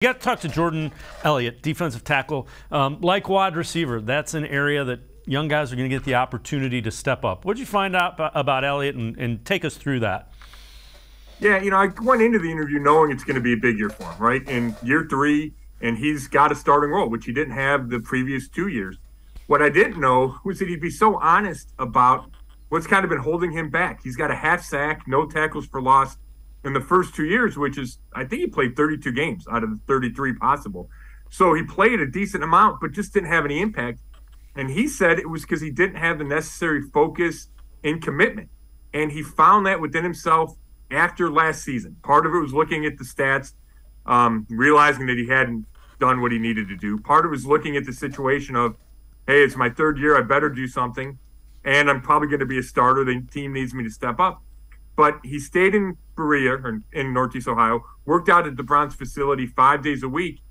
You got to talk to Jordan Elliott, defensive tackle. Like wide receiver, that's an area that young guys are going to get the opportunity to step up. What did you find out about Elliott, and take us through that? Yeah, I went into the interview knowing it's going to be a big year for him, right? In year 3, and he's got a starting role, which he didn't have the previous 2 years. What I didn't know was that he'd be so honest about what's kind of been holding him back. He's got a half sack, no tackles for loss in the first 2 years, which is, I think he played 32 games out of the 33 possible. So he played a decent amount, but just didn't have any impact. And he said it was because he didn't have the necessary focus and commitment. And he found that within himself after last season. Part of it was looking at the stats, realizing that he hadn't done what he needed to do. Part of it was looking at the situation of, hey, it's my 3rd year, I better do something. And I'm probably going to be a starter. The team needs me to step up. But he stayed in Berea, or in Northeast Ohio, worked out at the Browns facility 5 days a week.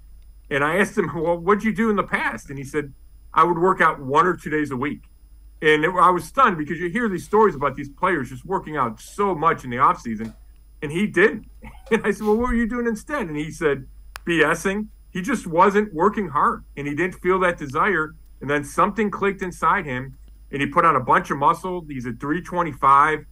And I asked him, well, what'd you do in the past? And he said, I would work out 1 or 2 days a week. And I was stunned because you hear these stories about these players just working out so much in the offseason, and he didn't. And I said, well, what were you doing instead? And he said, BSing. He just wasn't working hard, and he didn't feel that desire. And then something clicked inside him, and he put on a bunch of muscle. He's at 325.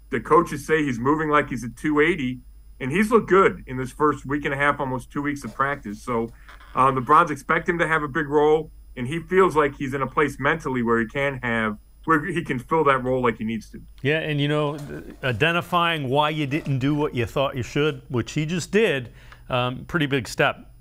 The coaches say he's moving like he's at 280, and he's looked good in this first week and a half, almost 2 weeks of practice. So the Browns expect him to have a big role, and he feels like he's in a place mentally where he can fill that role like he needs to. Yeah, and identifying why you didn't do what you thought you should, which he just did, pretty big step.